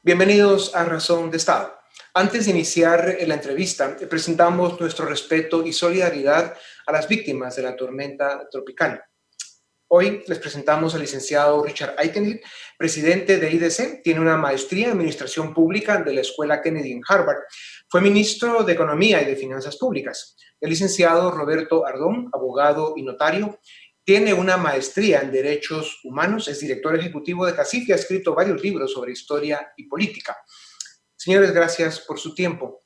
Bienvenidos a Razón de Estado. Antes de iniciar la entrevista, presentamos nuestro respeto y solidaridad a las víctimas de la tormenta tropical. Hoy les presentamos al licenciado Richard Aikenhead, presidente de IDC. Tiene una maestría en Administración Pública de la Escuela Kennedy en Harvard. Fue ministro de Economía y de Finanzas Públicas. El licenciado Roberto Ardón, abogado y notario, tiene una maestría en Derechos Humanos, es director ejecutivo de CACIF y ha escrito varios libros sobre historia y política. Señores, gracias por su tiempo.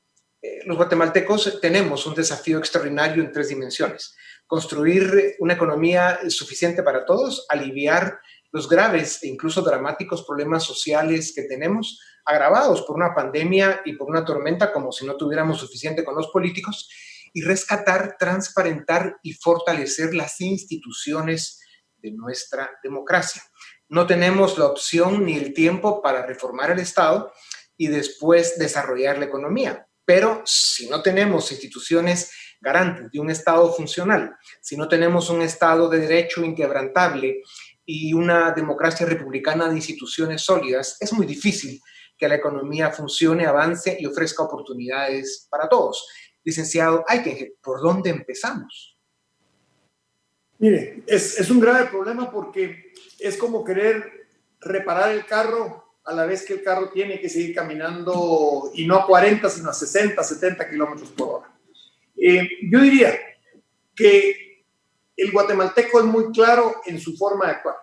Los guatemaltecos tenemos un desafío extraordinario en 3 dimensiones. Construir una economía suficiente para todos, aliviar los graves e incluso dramáticos problemas sociales que tenemos, agravados por una pandemia y por una tormenta, como si no tuviéramos suficiente con los políticos, y rescatar, transparentar y fortalecer las instituciones de nuestra democracia. No tenemos la opción ni el tiempo para reformar el Estado y después desarrollar la economía. Pero si no tenemos instituciones garantes de un Estado funcional, si no tenemos un Estado de derecho inquebrantable y una democracia republicana de instituciones sólidas, es muy difícil que la economía funcione, avance y ofrezca oportunidades para todos. Licenciado Aikenhead, ¿por dónde empezamos? Mire, es un grave problema porque es como querer reparar el carro a la vez que el carro tiene que seguir caminando y no a 40, sino a 60, 70 kilómetros por hora. Yo diría que el guatemalteco es muy claro en su forma de actuar.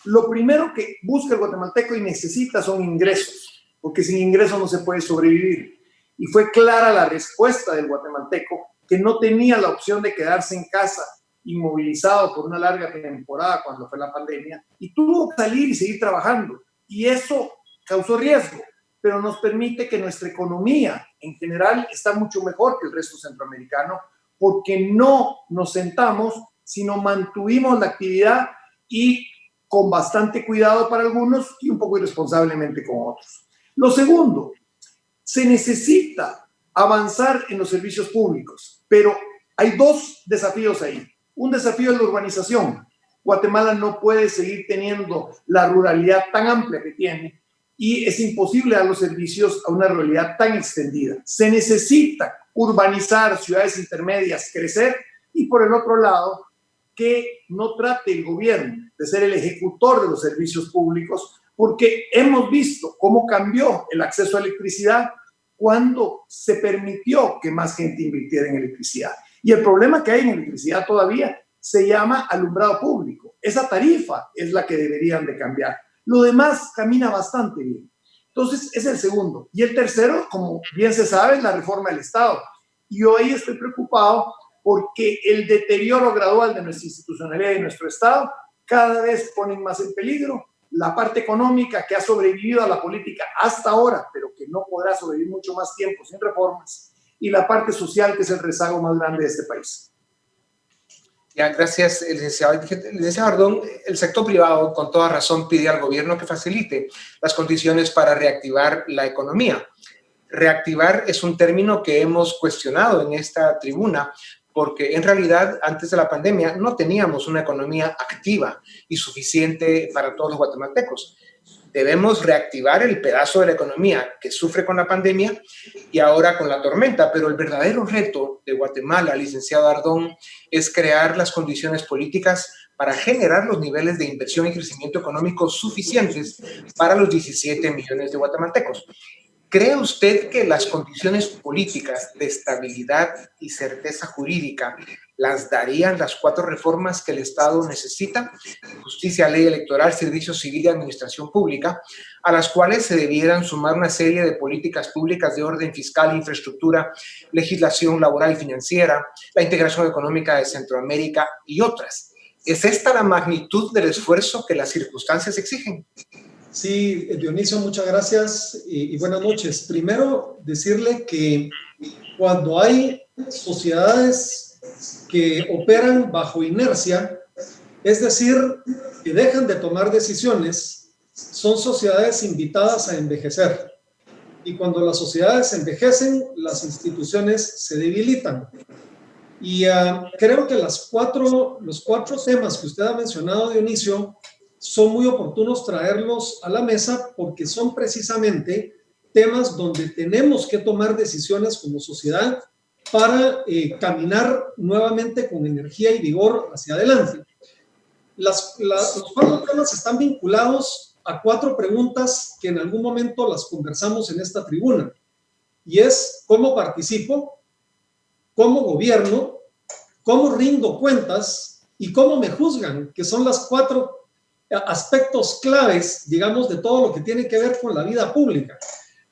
Lo primero que busca el guatemalteco y necesita son ingresos, porque sin ingresos no se puede sobrevivir. Y fue clara la respuesta del guatemalteco, que no tenía la opción de quedarse en casa inmovilizado por una larga temporada cuando fue la pandemia, y tuvo que salir y seguir trabajando. Y eso causó riesgo, pero nos permite que nuestra economía en general está mucho mejor que el resto centroamericano, porque no nos sentamos, sino mantuvimos la actividad y con bastante cuidado para algunos y un poco irresponsablemente con otros. Lo segundo, se necesita avanzar en los servicios públicos, pero hay 2 desafíos ahí. Un desafío es la urbanización. Guatemala no puede seguir teniendo la ruralidad tan amplia que tiene y es imposible dar los servicios a una ruralidad tan extendida. Se necesita urbanizar ciudades intermedias, crecer, y por el otro lado, que no trate el gobierno de ser el ejecutor de los servicios públicos, porque hemos visto cómo cambió el acceso a electricidad cuando se permitió que más gente invirtiera en electricidad. Y el problema que hay en electricidad todavía se llama alumbrado público. Esa tarifa es la que deberían de cambiar. Lo demás camina bastante bien. Entonces, es el segundo. Y el tercero, como bien se sabe, es la reforma del Estado. Y yo ahí estoy preocupado porque el deterioro gradual de nuestra institucionalidad y nuestro Estado cada vez ponen más en peligro la parte económica que ha sobrevivido a la política hasta ahora, pero que no podrá sobrevivir mucho más tiempo sin reformas, y la parte social, que es el rezago más grande de este país. Ya, gracias, licenciado. Licenciado Ardón, el sector privado, con toda razón, pide al gobierno que facilite las condiciones para reactivar la economía. Reactivar es un término que hemos cuestionado en esta tribuna, porque en realidad antes de la pandemia no teníamos una economía activa y suficiente para todos los guatemaltecos. Debemos reactivar el pedazo de la economía que sufre con la pandemia y ahora con la tormenta, pero el verdadero reto de Guatemala, licenciado Ardón, es crear las condiciones políticas para generar los niveles de inversión y crecimiento económico suficientes para los 17 millones de guatemaltecos. ¿Cree usted que las condiciones políticas de estabilidad y certeza jurídica las darían las 4 reformas que el Estado necesita? Justicia, ley electoral, servicio civil y administración pública, a las cuales se debieran sumar una serie de políticas públicas de orden fiscal, infraestructura, legislación laboral y financiera, la integración económica de Centroamérica y otras. ¿Es esta la magnitud del esfuerzo que las circunstancias exigen? Sí, Dionisio, muchas gracias y buenas noches. Primero, decirle que cuando hay sociedades que operan bajo inercia, es decir, que dejan de tomar decisiones, son sociedades invitadas a envejecer. Y cuando las sociedades envejecen, las instituciones se debilitan. Y creo que los 4 temas que usted ha mencionado, Dionisio, son muy oportunos traerlos a la mesa porque son precisamente temas donde tenemos que tomar decisiones como sociedad para caminar nuevamente con energía y vigor hacia adelante. Los 4 temas están vinculados a 4 preguntas que en algún momento las conversamos en esta tribuna, y es cómo participo, cómo gobierno, cómo rindo cuentas y cómo me juzgan, que son las 4 aspectos claves, digamos, de todo lo que tiene que ver con la vida pública.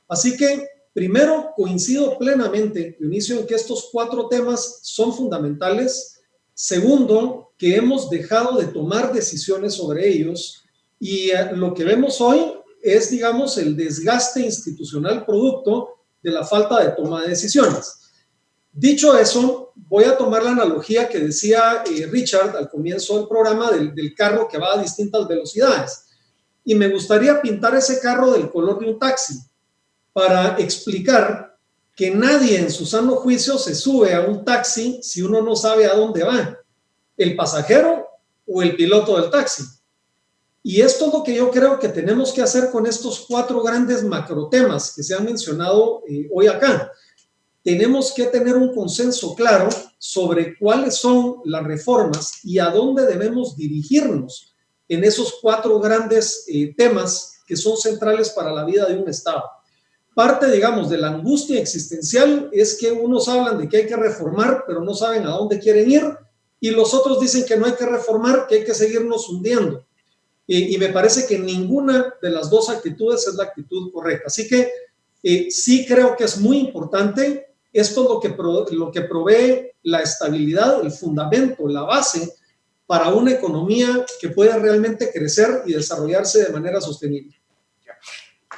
Así que, primero, coincido plenamente, Dionisio, en que estos 4 temas son fundamentales. Segundo, que hemos dejado de tomar decisiones sobre ellos, y lo que vemos hoy es, digamos, el desgaste institucional producto de la falta de toma de decisiones. Dicho eso, voy a tomar la analogía que decía Richard al comienzo del programa del carro que va a distintas velocidades. Y me gustaría pintar ese carro del color de un taxi para explicar que nadie en su sano juicio se sube a un taxi si uno no sabe a dónde va, el pasajero o el piloto del taxi. Y esto es lo que yo creo que tenemos que hacer con estos 4 grandes macrotemas que se han mencionado hoy acá. Tenemos que tener un consenso claro sobre cuáles son las reformas y a dónde debemos dirigirnos en esos 4 grandes temas que son centrales para la vida de un Estado. Parte, digamos, de la angustia existencial es que unos hablan de que hay que reformar, pero no saben a dónde quieren ir, y los otros dicen que no hay que reformar, que hay que seguirnos hundiendo. Y me parece que ninguna de las 2 actitudes es la actitud correcta. Así que sí creo que es muy importante. Esto es lo que provee la estabilidad, el fundamento, la base para una economía que pueda realmente crecer y desarrollarse de manera sostenible.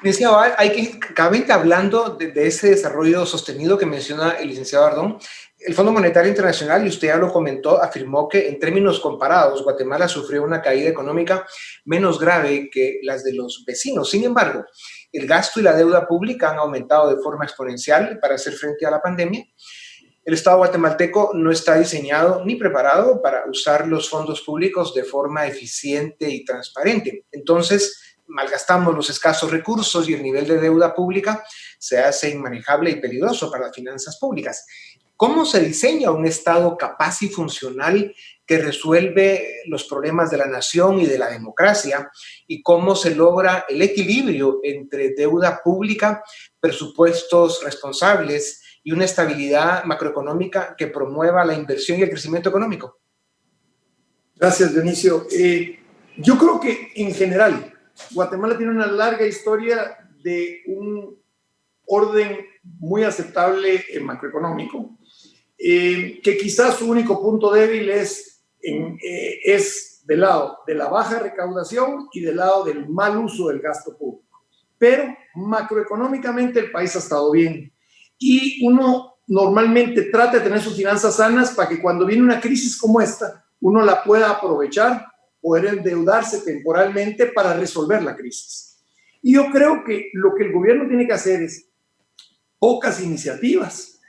Licenciado, hay que, cabamente hablando de ese desarrollo sostenido que menciona el licenciado Ardón, el Fondo Monetario Internacional, y usted ya lo comentó, afirmó que en términos comparados, Guatemala sufrió una caída económica menos grave que las de los vecinos. Sin embargo, el gasto y la deuda pública han aumentado de forma exponencial para hacer frente a la pandemia. El Estado guatemalteco no está diseñado ni preparado para usar los fondos públicos de forma eficiente y transparente. Entonces, malgastamos los escasos recursos y el nivel de deuda pública se hace inmanejable y peligroso para las finanzas públicas. ¿Cómo se diseña un Estado capaz y funcional que resuelve los problemas de la nación y de la democracia? ¿Y cómo se logra el equilibrio entre deuda pública, presupuestos responsables y una estabilidad macroeconómica que promueva la inversión y el crecimiento económico? Gracias, Dionisio. Yo creo que en general Guatemala tiene una larga historia de un orden muy aceptable macroeconómico, que quizás su único punto débil es del lado de la baja recaudación y del lado del mal uso del gasto público. Pero macroeconómicamente el país ha estado bien, y uno normalmente trata de tener sus finanzas sanas para que cuando viene una crisis como esta, uno la pueda aprovechar, poder endeudarse temporalmente para resolver la crisis. Y yo creo que lo que el gobierno tiene que hacer es pocas iniciativas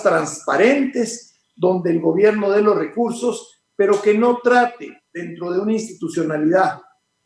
transparentes, donde el gobierno dé los recursos, pero que no trate dentro de una institucionalidad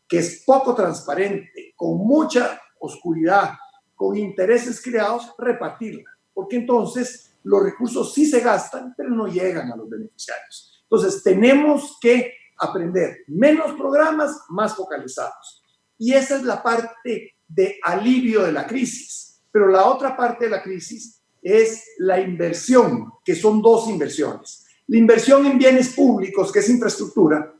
que es poco transparente, con mucha oscuridad, con intereses creados, repartirla, porque entonces los recursos sí se gastan, pero no llegan a los beneficiarios. Entonces tenemos que aprender menos programas, más focalizados. Y esa es la parte de alivio de la crisis. Pero la otra parte de la crisis es la inversión, que son 2 inversiones. La inversión en bienes públicos, que es infraestructura,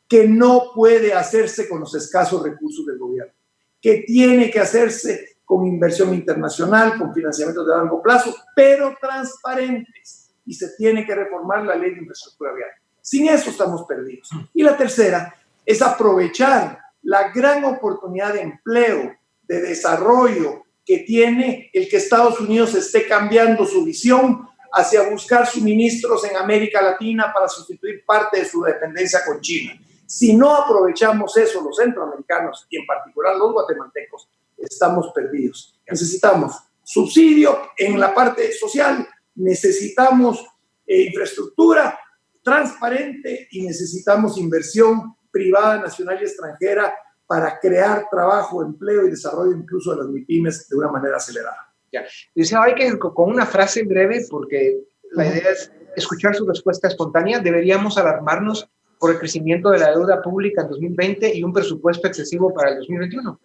que no puede hacerse con los escasos recursos del gobierno, que tiene que hacerse con inversión internacional, con financiamientos de largo plazo, pero transparentes. Y se tiene que reformar la ley de infraestructura vial. Sin eso estamos perdidos. Y la tercera es aprovechar la gran oportunidad de empleo, de desarrollo que tiene el que Estados Unidos esté cambiando su visión hacia buscar suministros en América Latina para sustituir parte de su dependencia con China. Si no aprovechamos eso, los centroamericanos y en particular los guatemaltecos, estamos perdidos. Necesitamos subsidio en la parte social, necesitamos infraestructura transparente y necesitamos inversión privada, nacional y extranjera para crear trabajo, empleo y desarrollo incluso de las MIPYMES de una manera acelerada. Ya. Dice, hay que con una frase breve, porque la idea es escuchar su respuesta espontánea. ¿Deberíamos alarmarnos por el crecimiento de la deuda pública en 2020 y un presupuesto excesivo para el 2021?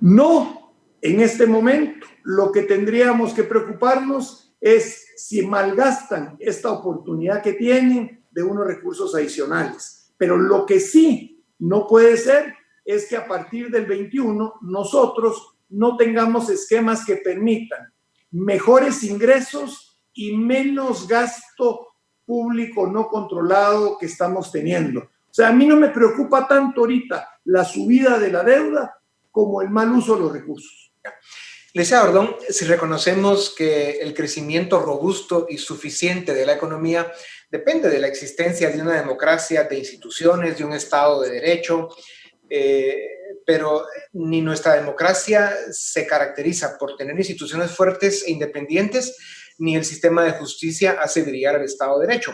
No, en este momento. Lo que tendríamos que preocuparnos es si malgastan esta oportunidad que tienen de unos recursos adicionales. Pero lo que sí no puede ser es que a partir del 21 nosotros no tengamos esquemas que permitan mejores ingresos y menos gasto público no controlado que estamos teniendo. O sea, a mí no me preocupa tanto ahorita la subida de la deuda como el mal uso de los recursos. Licenciado Ordón, si reconocemos que el crecimiento robusto y suficiente de la economía depende de la existencia de una democracia, de instituciones, de un Estado de Derecho, pero ni nuestra democracia se caracteriza por tener instituciones fuertes e independientes, ni el sistema de justicia hace brillar al Estado de Derecho.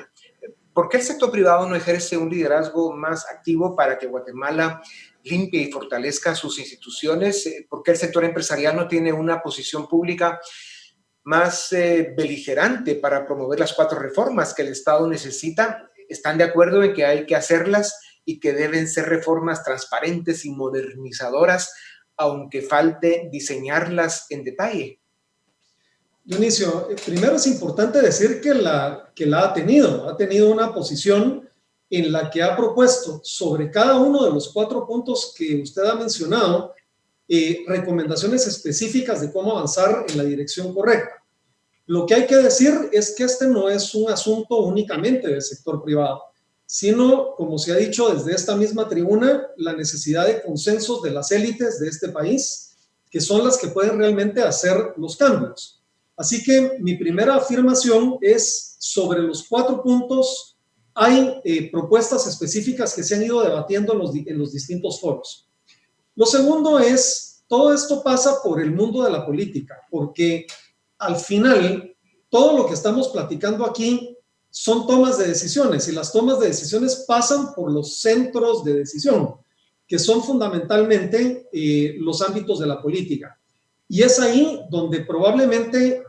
¿Por qué el sector privado no ejerce un liderazgo más activo para que Guatemala limpie y fortalezca sus instituciones? ¿Por qué el sector empresarial no tiene una posición pública más beligerante para promover las 4 reformas que el Estado necesita? ¿Están de acuerdo en que hay que hacerlas y que deben ser reformas transparentes y modernizadoras, aunque falte diseñarlas en detalle? Dionisio, primero es importante decir que la ha tenido una posición en la que ha propuesto sobre cada uno de los 4 puntos que usted ha mencionado recomendaciones específicas de cómo avanzar en la dirección correcta. Lo que hay que decir es que este no es un asunto únicamente del sector privado, sino, como se ha dicho desde esta misma tribuna, la necesidad de consensos de las élites de este país, que son las que pueden realmente hacer los cambios. Así que mi primera afirmación es sobre los 4 puntos. Hay propuestas específicas que se han ido debatiendo en los distintos foros. Lo segundo es, todo esto pasa por el mundo de la política, porque al final todo lo que estamos platicando aquí son tomas de decisiones, y las tomas de decisiones pasan por los centros de decisión, que son fundamentalmente los ámbitos de la política. Y es ahí donde probablemente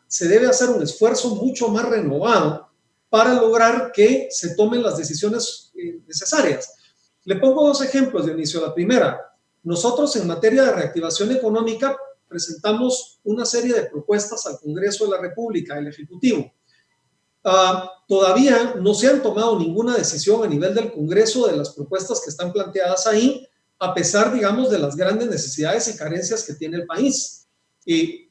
se debe hacer un esfuerzo mucho más renovado para lograr que se tomen las decisiones necesarias. Le pongo 2 ejemplos, Dionisio. La primera, nosotros en materia de reactivación económica presentamos una serie de propuestas al Congreso de la República, el Ejecutivo. Todavía no se han tomado ninguna decisión a nivel del Congreso de las propuestas que están planteadas ahí, a pesar, digamos, de las grandes necesidades y carencias que tiene el país.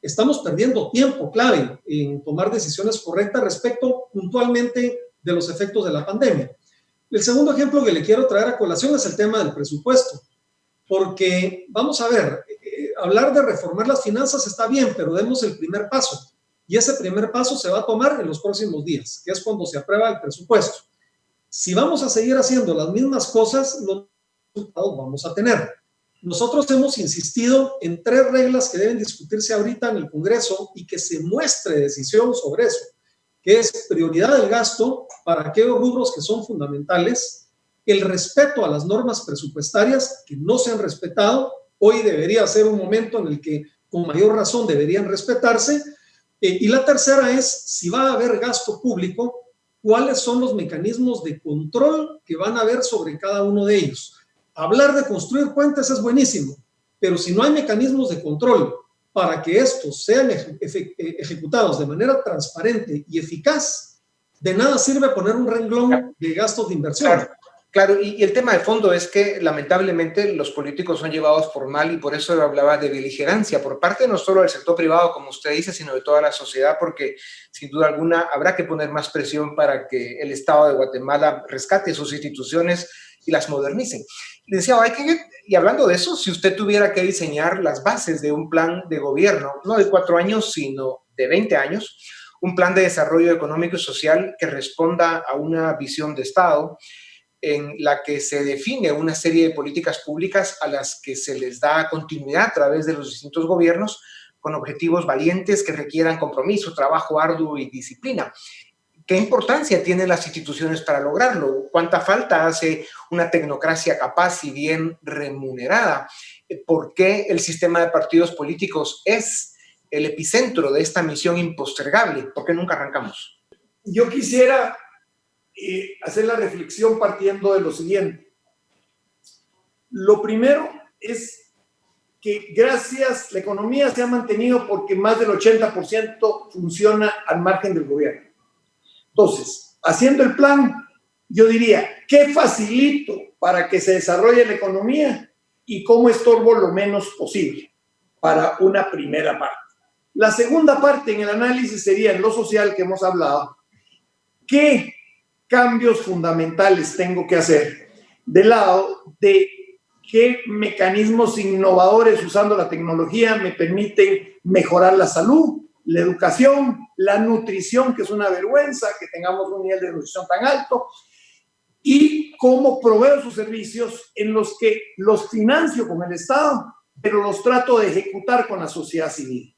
Estamos perdiendo tiempo clave en tomar decisiones correctas respecto puntualmente de los efectos de la pandemia. El segundo ejemplo que le quiero traer a colación es el tema del presupuesto, porque vamos a ver, hablar de reformar las finanzas está bien, pero demos el primer paso, y ese primer paso se va a tomar en los próximos días, que es cuando se aprueba el presupuesto. Si vamos a seguir haciendo las mismas cosas, los resultados vamos a tener. Nosotros hemos insistido en 3 reglas que deben discutirse ahorita en el Congreso y que se muestre decisión sobre eso, que es prioridad del gasto para aquellos rubros que son fundamentales, el respeto a las normas presupuestarias que no se han respetado. Hoy debería ser un momento en el que con mayor razón deberían respetarse. Y la tercera es, si va a haber gasto público, cuáles son los mecanismos de control que van a haber sobre cada uno de ellos. Hablar de construir puentes es buenísimo, pero si no hay mecanismos de control para que estos sean ejecutados de manera transparente y eficaz, de nada sirve poner un renglón de gastos de inversión. Claro, y el tema de fondo es que lamentablemente los políticos son llevados por mal, y por eso hablaba de beligerancia por parte no solo del sector privado, como usted dice, sino de toda la sociedad, porque sin duda alguna habrá que poner más presión para que el Estado de Guatemala rescate sus instituciones y las modernice. Licenciado, y hablando de eso, si usted tuviera que diseñar las bases de un plan de gobierno, no de 4 años, sino de 20 años, un plan de desarrollo económico y social que responda a una visión de Estado, en la que se define una serie de políticas públicas a las que se les da continuidad a través de los distintos gobiernos, con objetivos valientes que requieran compromiso, trabajo arduo y disciplina. ¿Qué importancia tienen las instituciones para lograrlo? ¿Cuánta falta hace una tecnocracia capaz y bien remunerada? ¿Por qué el sistema de partidos políticos es el epicentro de esta misión impostergable? ¿Por qué nunca arrancamos? Yo quisiera hacer la reflexión partiendo de lo siguiente. Lo primero es que la economía se ha mantenido porque más del 80% funciona al margen del gobierno. Entonces, haciendo el plan, yo diría, ¿qué facilito para que se desarrolle la economía y cómo estorbo lo menos posible para una primera parte? La segunda parte en el análisis sería en lo social que hemos hablado. ¿Qué cambios fundamentales tengo que hacer del lado de qué mecanismos innovadores usando la tecnología me permiten mejorar la salud, la educación, la nutrición, que es una vergüenza que tengamos un nivel de nutrición tan alto, y cómo proveo sus servicios en los que los financio con el Estado, pero los trato de ejecutar con la sociedad civil.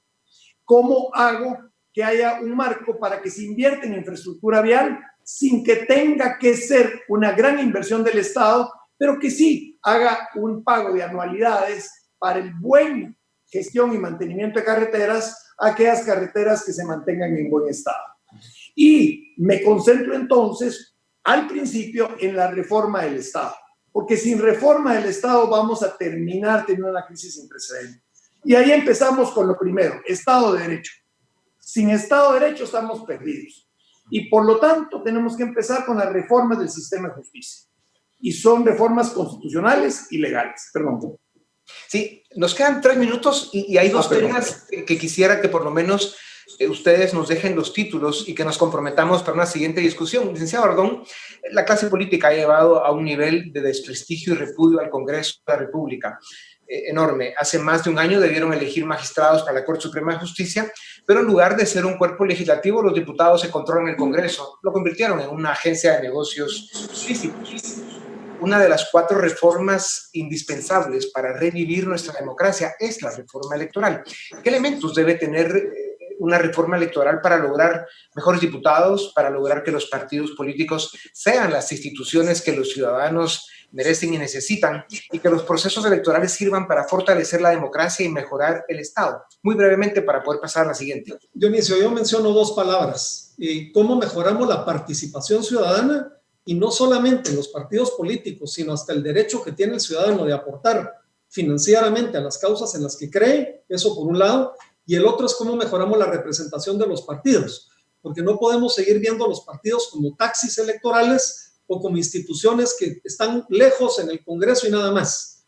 ¿Cómo hago que haya un marco para que se invierta en infraestructura vial sin que tenga que ser una gran inversión del Estado, pero que sí haga un pago de anualidades para el buen gestión y mantenimiento de carreteras, aquellas carreteras que se mantengan en buen estado? Y me concentro entonces al principio en la reforma del Estado, porque sin reforma del Estado vamos a terminar teniendo una crisis sin precedentes. Y ahí empezamos con lo primero, Estado de Derecho. Sin Estado de Derecho estamos perdidos. Y por lo tanto tenemos que empezar con las reformas del sistema de justicia. Y son reformas constitucionales y legales. Perdón. Sí, nos quedan 3 minutos y hay dos temas que quisiera que por lo menos ustedes nos dejen los títulos y que nos comprometamos para una siguiente discusión. Licenciado Ardón, la clase política ha llevado a un nivel de desprestigio y repudio al Congreso de la República enorme. Hace más de un año debieron elegir magistrados para la Corte Suprema de Justicia, pero en lugar de ser un cuerpo legislativo, los diputados se controlan el Congreso. Lo convirtieron en una agencia de negocios ilícitos. Una de las 4 reformas indispensables para revivir nuestra democracia es la reforma electoral. ¿Qué elementos debe tener una reforma electoral para lograr mejores diputados, para lograr que los partidos políticos sean las instituciones que los ciudadanos merecen y necesitan, y que los procesos electorales sirvan para fortalecer la democracia y mejorar el Estado? Muy brevemente para poder pasar a la siguiente. Dionisio, yo menciono 2 palabras. ¿Cómo mejoramos la participación ciudadana? Y no solamente en los partidos políticos, sino hasta el derecho que tiene el ciudadano de aportar financieramente a las causas en las que cree, eso por un lado, y el otro es cómo mejoramos la representación de los partidos, porque no podemos seguir viendo a los partidos como taxis electorales o como instituciones que están lejos en el Congreso y nada más.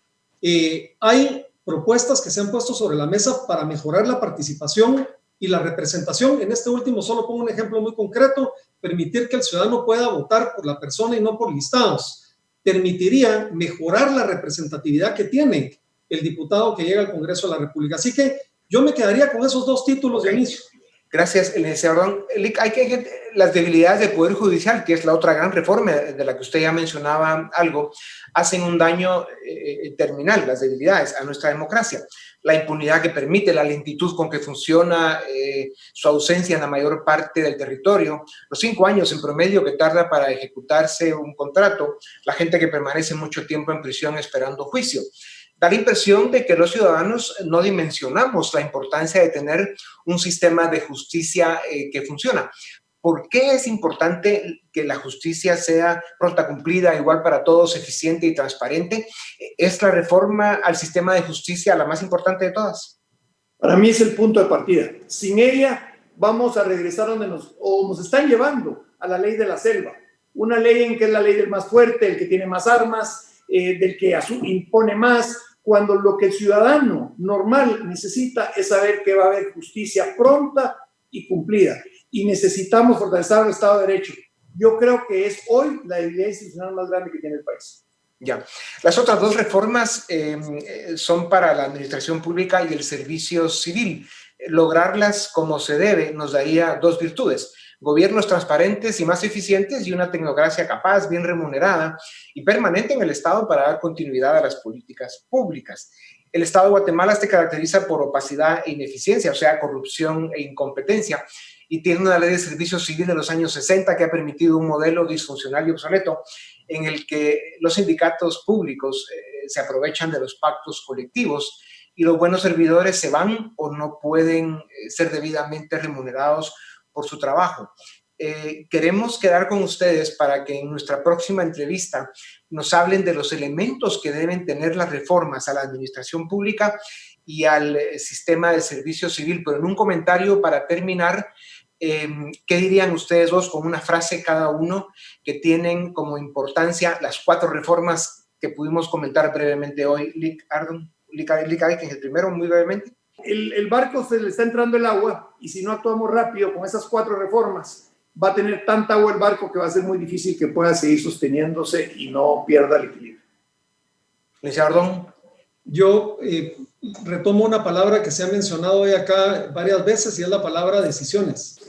Hay propuestas que se han puesto sobre la mesa para mejorar la participación y la representación. En este último solo pongo un ejemplo muy concreto: permitir que el ciudadano pueda votar por la persona y no por listados. Permitiría mejorar la representatividad que tiene el diputado que llega al Congreso de la República. Así que yo me quedaría con esos 2 títulos de inicio. Gracias, licenciado Ardón. Hay que las debilidades del Poder Judicial, que es la otra gran reforma de la que usted ya mencionaba algo, hacen un daño terminal, las debilidades, a nuestra democracia. La impunidad que permite, la lentitud con que funciona, su ausencia en la mayor parte del territorio, los 5 años en promedio que tarda para ejecutarse un contrato, la gente que permanece mucho tiempo en prisión esperando juicio. Da la impresión de que los ciudadanos no dimensionamos la importancia de tener un sistema de justicia que funciona. ¿Por qué es importante que la justicia sea pronta, cumplida, igual para todos, eficiente y transparente? ¿Es la reforma al sistema de justicia la más importante de todas? Para mí es el punto de partida. Sin ella vamos a regresar donde nos están llevando, a la ley de la selva. Una ley en que es la ley del más fuerte, el que tiene más armas, del que impone más, cuando lo que el ciudadano normal necesita es saber que va a haber justicia pronta y cumplida. Y necesitamos fortalecer el Estado de Derecho. Yo creo que es hoy la debilidad institucional más grande que tiene el país. Ya. Las otras 2 reformas son para la administración pública y el servicio civil. Lograrlas como se debe nos daría 2 virtudes: gobiernos transparentes y más eficientes y una tecnocracia capaz, bien remunerada y permanente en el Estado para dar continuidad a las políticas públicas. El Estado de Guatemala se caracteriza por opacidad e ineficiencia, o sea, corrupción e incompetencia. y tiene una ley de servicio civil de los años 60 que ha permitido un modelo disfuncional y obsoleto en el que los sindicatos públicos se aprovechan de los pactos colectivos y los buenos servidores se van o no pueden ser debidamente remunerados por su trabajo. Queremos quedar con ustedes para que en nuestra próxima entrevista nos hablen de los elementos que deben tener las reformas a la administración pública y al sistema de servicio civil. Pero en un comentario para terminar, ¿qué dirían ustedes dos con una frase cada uno que tienen como importancia las 4 reformas que pudimos comentar brevemente hoy? Lic Ayten, el primero, muy brevemente. El barco se le está entrando el agua y si no actuamos rápido con esas 4 reformas, va a tener tanta agua el barco que va a ser muy difícil que pueda seguir sosteniéndose y no pierda el equilibrio. Licenciado Ardón. Yo retomo una palabra que se ha mencionado hoy acá varias veces y es la palabra decisiones.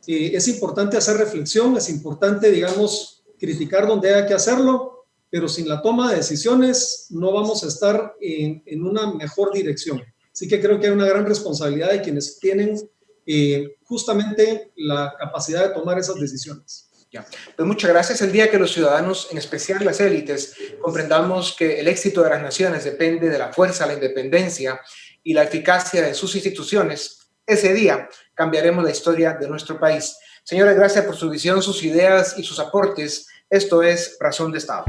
Es importante hacer reflexión, es importante, digamos, criticar donde haya que hacerlo, pero sin la toma de decisiones no vamos a estar en una mejor dirección. Así que creo que hay una gran responsabilidad de quienes tienen justamente la capacidad de tomar esas decisiones. Ya. Pues muchas gracias. El día que los ciudadanos, en especial las élites, comprendamos que el éxito de las naciones depende de la fuerza, la independencia y la eficacia de sus instituciones, ese día cambiaremos la historia de nuestro país. Señores, gracias por su visión, sus ideas y sus aportes. Esto es Razón de Estado.